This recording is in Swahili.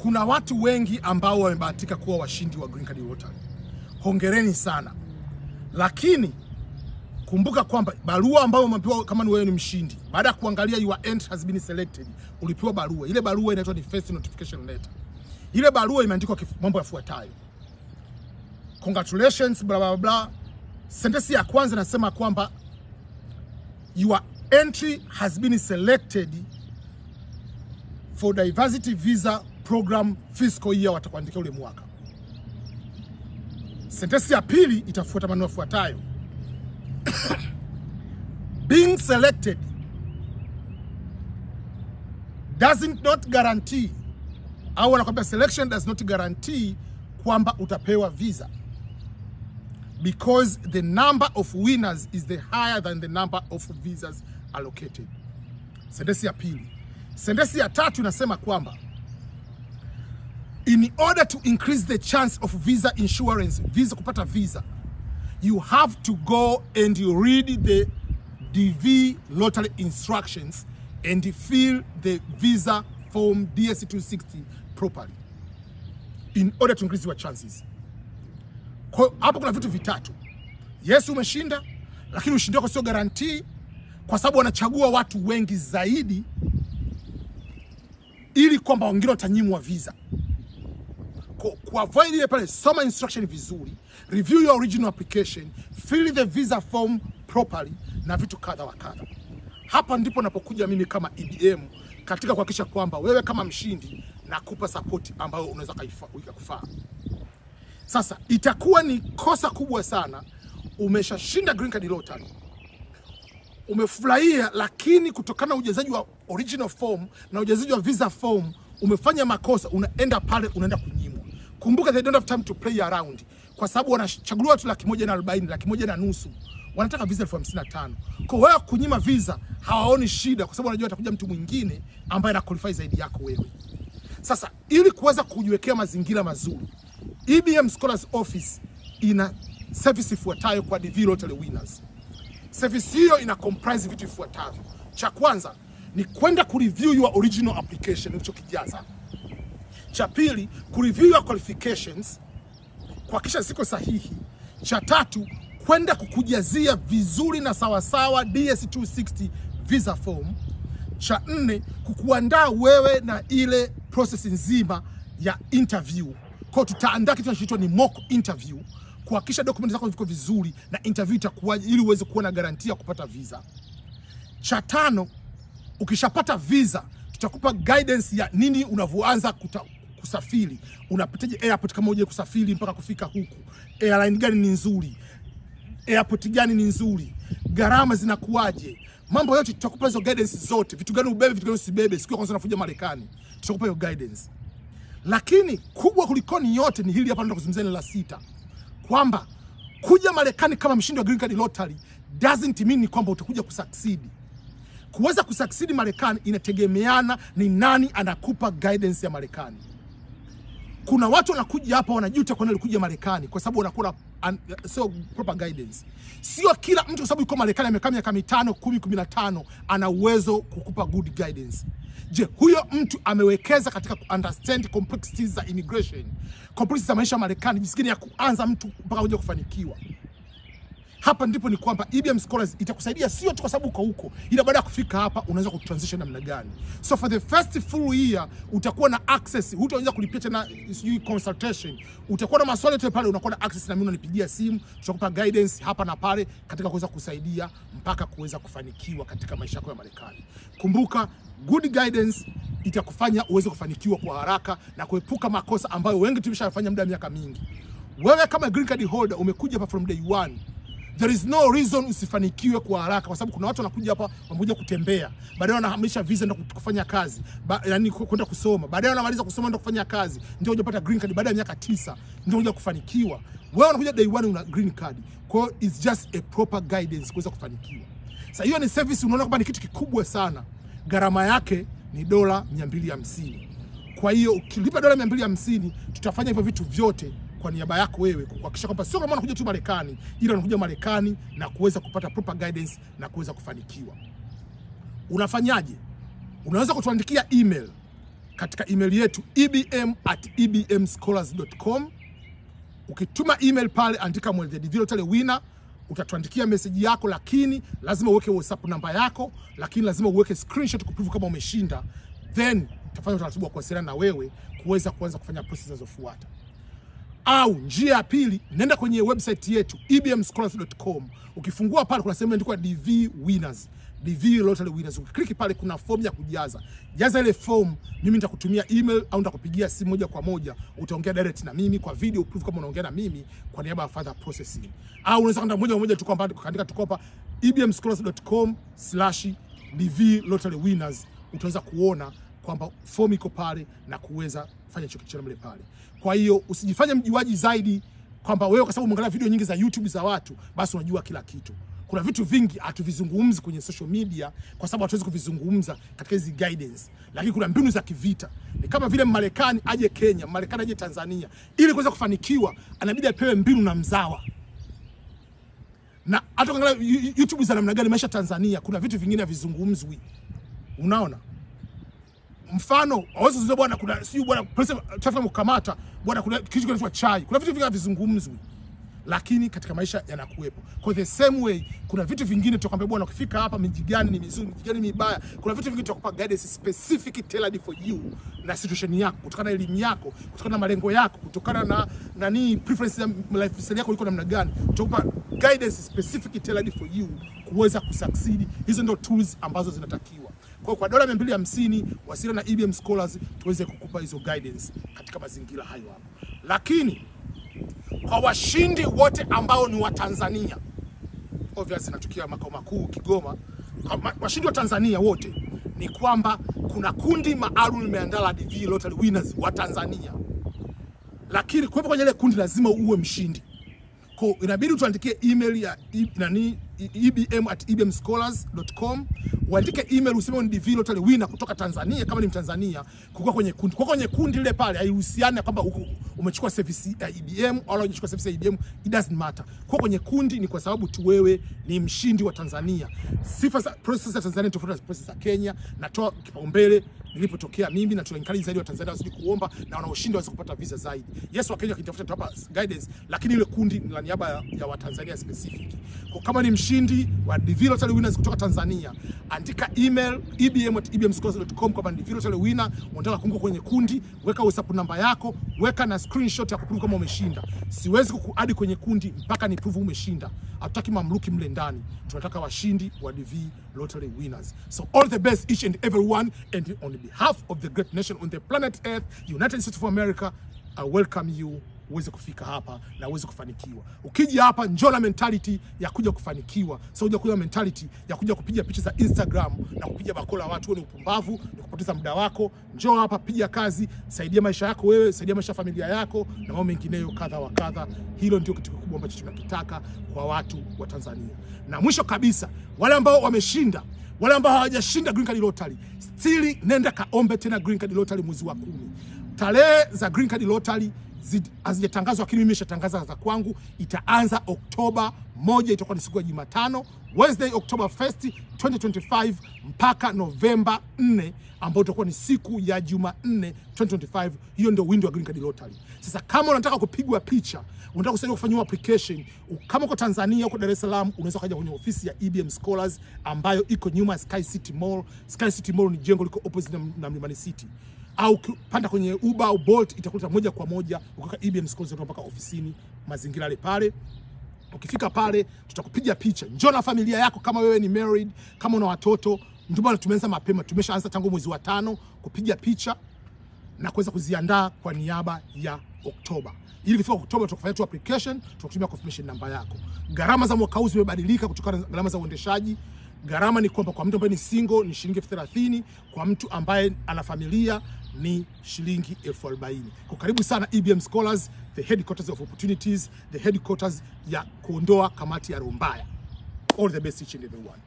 Kuna watu wengi ambao wamebahatika kuwa washindi wa Green Card Lottery. Hongereni sana. Lakini kumbuka kwamba barua ambayo umepewa kama ni wewe ni mshindi, baada ya kuangalia your entry has been selected, ulipewa barua. Ile barua inaitwa ni first notification letter. Ile barua imeandikwa mambo yafuatayo: congratulations blah blah blah. Sentence ya kwanza nasema kwamba your entry has been selected for diversity visa program fiscal year, watakuandikia ule mwaka. Sentence ya pili itafuata maneno yafuatayo: being selected doesn't not guarantee, au wanakwambia selection does not guarantee kwamba utapewa visa, because the number of winners is the higher than the number of visas allocated. Sentence ya pili. Sentence ya tatu inasema kwamba in order to increase the chance of visa insurance, visa kupata visa, you have to go and you read the DV lottery instructions and fill the visa form DS260 properly in order to increase your chances. Kwa hapo kuna vitu vitatu. Yes, umeshinda, lakini ushindi wako sio guarantee, kwa sababu wanachagua watu wengi zaidi ili kwamba wengine watanyimwa visa. Kwa avoid ile pale, soma instruction vizuri, review your original application, fill the visa form properly na vitu kadha wa kadha. Hapa ndipo napokuja mimi kama EBM katika kuhakikisha kwamba wewe kama mshindi nakupa support ambayo unaweza kufaa. Sasa itakuwa ni kosa kubwa sana umeshashinda Green Card Lottery, umefurahia, lakini kutokana na ujazaji wa original form na ujazaji wa visa form umefanya makosa, unaenda pale unaenda kunyimwa. Kumbuka they don't have time to play around, kwa sababu wanachaguliwa watu 140,000, 150,000, wanataka visa 55,000. Kwa wewe kunyima visa hawaoni shida, kwa sababu wanajua atakuja mtu mwingine ambaye ana qualify zaidi yako wewe. Sasa ili kuweza kujiwekea mazingira mazuri, EBM Scholars Office ina service ifuatayo kwa DV Lottery winners. Service hiyo ina comprise vitu ifuatavyo. Cha kwanza ni kwenda kureview your original application ulichokijaza. Cha pili, kureview your qualifications kuhakikisha ziko sahihi. Cha tatu, kwenda kukujazia vizuri na sawasawa DS260 visa form. Cha nne, kukuandaa wewe na ile process nzima ya interview. Kwa tutaandaa kitu kinachoitwa ni mock interview, kuhakikisha document zako ziko vizuri na interview itakuwaje ili uweze kuwa na guarantee kupata visa. Cha tano, ukishapata visa tutakupa guidance ya nini unavyoanza kusafiri. Unapitaje airport kama uje kusafiri mpaka kufika huku? Airline gani ni nzuri? Airport gani ni nzuri? Gharama zinakuaje? Mambo yote tutakupa hizo guidance zote. Vitu gani ubebe, vitu gani usibebe. Siku kwanza unafuja Marekani, tutakupa hiyo guidance. Lakini kubwa kulikoni yote ni hili hapa ndo kuzungumzia la 6. Kwamba kuja Marekani kama mshindi wa Green Card Lottery doesn't mean kwamba utakuja kusucceed. Kuweza kusucceed Marekani inategemeana ni nani anakupa guidance ya Marekani. Kuna watu wanakuja hapa wanajuta kwa nini walikuja Marekani, kwa sababu wanakuwa sio proper guidance. Sio kila mtu kwa sababu yuko Marekani amekaa miaka 5, 10, 15 ana uwezo kukupa good guidance. Je, huyo mtu amewekeza katika understand complexities za immigration, complexities za maisha ya Marekani, jinsi gani ya kuanza mtu mpaka uje kufanikiwa? Hapa ndipo ni kwamba EBM Scholars itakusaidia sio tu kwa sababu uko huko, ila baada ya kufika hapa unaweza kutransition namna gani. So for the first full year utakuwa na access, hutaanza kulipia tena consultation. Utakuwa na maswali yote pale, unakuwa na access na mimi unanipigia simu, tutakupa guidance hapa na pale katika kuweza kusaidia mpaka kuweza kufanikiwa katika maisha yako ya Marekani. Kumbuka, good guidance itakufanya uweze kufanikiwa kwa haraka na kuepuka makosa ambayo wengi tumeshafanya muda wa miaka mingi. Wewe kama green card holder umekuja hapa from day one, there is no reason usifanikiwe kwa haraka, kwa sababu kuna watu wanakuja hapa wanakuja kutembea, baadaye wanahamisha visa ndio kufanya kazi, yani kwenda kusoma, baadaye wanamaliza kusoma ndio kufanya kazi, ndio unapata green card baada ya miaka 9 ndio unakuja kufanikiwa. Wewe unakuja day one una green card. Kwa hiyo it's just a proper guidance kuweza kufanikiwa. Sasa hiyo ni service, unaona kwamba ni kitu kikubwa sana. Gharama yake ni $250. Kwa hiyo ukilipa $250 tutafanya hivyo vitu vyote kwa niaba yako wewe, kuhakikisha kwamba sio kama unakuja tu Marekani, ila unakuja Marekani na kuweza kupata proper guidance na kuweza kufanikiwa. Unafanyaje? Unaweza kutuandikia email katika email yetu ebm@ebmscholars.com. Ukituma email pale andika the DV Lottery winner, utatuandikia message yako, lakini lazima uweke WhatsApp namba yako, lakini lazima uweke screenshot kuprove kama umeshinda. Then tafanya utaratibu wa kuwasiliana na wewe kuweza kuanza kufanya process zinazofuata. Au njia ya pili, nenda kwenye website yetu ebmscholars.com. Ukifungua pale kuna sehemu imeandikwa DV winners, DV Lottery winners. Ukiklik pale kuna form ya kujaza. Jaza ile form, mimi nitakutumia email au nitakupigia simu moja kwa moja. Utaongea direct na mimi kwa video proof kama unaongea na mimi kwa niaba ya further processing. Au unaweza kwenda moja kwa moja tu kwamba kaandika tukopa ebmscholars.com/DV Lottery winners. Utaweza kuona kwamba form iko pale na kuweza kufanya hicho kitu mle pale. Kwa hiyo usijifanye mjuaji zaidi kwamba wewe kwa sababu umeangalia video nyingi za YouTube za watu basi unajua kila kitu. Kuna vitu vingi hatuvizungumzi kwenye social media kwa sababu hatuwezi kuvizungumza katika hizi guidance. Lakini kuna mbinu za kivita. Ni kama vile Marekani aje Kenya, Marekani aje Tanzania. Ili kuweza kufanikiwa anabidi apewe mbinu na mzawa. Na hata ukiangalia YouTube za namna gani maisha Tanzania, kuna vitu vingine havizungumzwi. Unaona? Mfano, hawezi kuzungumza bwana kuna sio bwana traffic mkamata, bwana kuna kitu kinaitwa chai. Kuna vitu vingi havizungumzwi. Lakini katika maisha yanakuepo. Kwa the same way kuna vitu vingine tutakwambia bwana ukifika hapa miji gani ni mizuri, miji gani ni mibaya. Kuna vitu vingine tutakupa guidance specific tailored for you na situation yako, kutokana na elimu yako, kutokana na malengo yako, kutokana na nani preference ya lifestyle yako iko namna gani. Tutakupa guidance specific tailored for you kuweza kusucceed. Hizo ndio tools ambazo zinatakiwa. Kwa dola 250 wasiliana na EBM Scholars tuweze kukupa hizo guidance katika mazingira hayo hapo. Lakini kwa washindi wote ambao ni wa Tanzania, obviously natukia makao makuu Kigoma, washindi wa Tanzania wote ni kwamba kuna kundi maalum limeandaa DV Lottery winners wa Tanzania. Lakini kuwepo kwenye ile kundi lazima uwe mshindi. Kwa inabidi tuandikie email ya ebm@ebmscholars.com. Uandike email useme ni DV Lottery winner kutoka Tanzania kama ni Mtanzania, kukua kwenye kundi. Kwa kwenye kundi lile pale haihusiani kwamba umechukua service ya EBM au unachukua service ya EBM, it doesn't matter. Kwa kwenye kundi ni kwa sababu tu wewe ni mshindi wa Tanzania. Sifa za process ya Tanzania tofauti na process ya Kenya. Natoa kipaumbele nilipotokea mimi na tunaencourage zaidi wa Tanzania wasije kuomba na wanaoshinda waweze kupata visa zaidi. Yes, wa Kenya kinitafuta tutapa guidance, lakini ile kundi ni la niaba ya wa Tanzania specific. Kwa kama ni mshindi wa DV Lottery winners kutoka Tanzania, andika email ebm@ebmscholars.com kwa DV Lottery winner, unataka kuungwa kwenye kundi, weka WhatsApp namba yako, weka na screenshot ya kuprove kama umeshinda. Siwezi kukuadi kwenye kundi mpaka ni prove umeshinda. Hatutaki mamluki mle ndani. Tunataka washindi wa DV Lottery winners. So all the best each and everyone, and on behalf of the great nation on the planet Earth, United States of America, I welcome you uweze kufika hapa na uweze kufanikiwa. Ukija hapa njoo na mentality ya kuja kufanikiwa. Sio kuja mentality ya kuja kupiga picha za Instagram na kupiga bakola watu ni upumbavu, ni kupoteza muda wako. Njoo hapa, piga kazi, saidia maisha yako wewe, saidia maisha ya familia yako na mambo mengineyo kadha wa kadha. Hilo ndio kitu kikubwa ambacho tunakitaka kwa watu wa Tanzania. Na mwisho kabisa, wale ambao wameshinda, wale ambao hawajashinda Green Card Lottery, still nenda kaombe tena Green Card Lottery mwezi wa 10. Tarehe za Green Card Lottery hazijatangazwa, lakini mimi nimeshatangaza za kwangu. Itaanza Oktoba 1, itakuwa ni siku ya Jumatano, Wednesday October 1st 2025 mpaka November 4 ambao itakuwa ni siku ya Jumanne 2025. Hiyo ndio window ya Green Card Lottery. Sasa kama unataka kupigwa picha, unataka kusaidia kufanywa application, kama uko Tanzania uko Dar es Salaam, unaweza kuja kwenye ofisi ya EBM Scholars ambayo iko nyuma Sky City Mall. Sky City Mall ni jengo liko opposite na Mlimani City. Au panda kwenye Uber au Bolt, itakuta moja kwa moja ukaka EBM Scholars mpaka ofisini, mazingira yale pale. Ukifika pale tutakupiga picha. Njoo na familia yako kama wewe ni married, kama una watoto. Ndio maana tumeanza mapema, tumeshaanza tangu mwezi wa 5 kupiga picha na kuweza kuziandaa kwa niaba ya Oktoba. Ili kufika Oktoba tukafanya tu application, tukutumia confirmation namba yako. Gharama za mwaka huu zimebadilika kutokana na gharama za uendeshaji. Gharama ni kwamba kwa mtu ambaye ni single ni shilingi 30,000, kwa mtu ambaye ana familia ni shilingi 40,000. Kwa karibu sana EBM Scholars, the headquarters of opportunities, the headquarters ya kuondoa kamati ya roho mbaya. All the best each and everyone.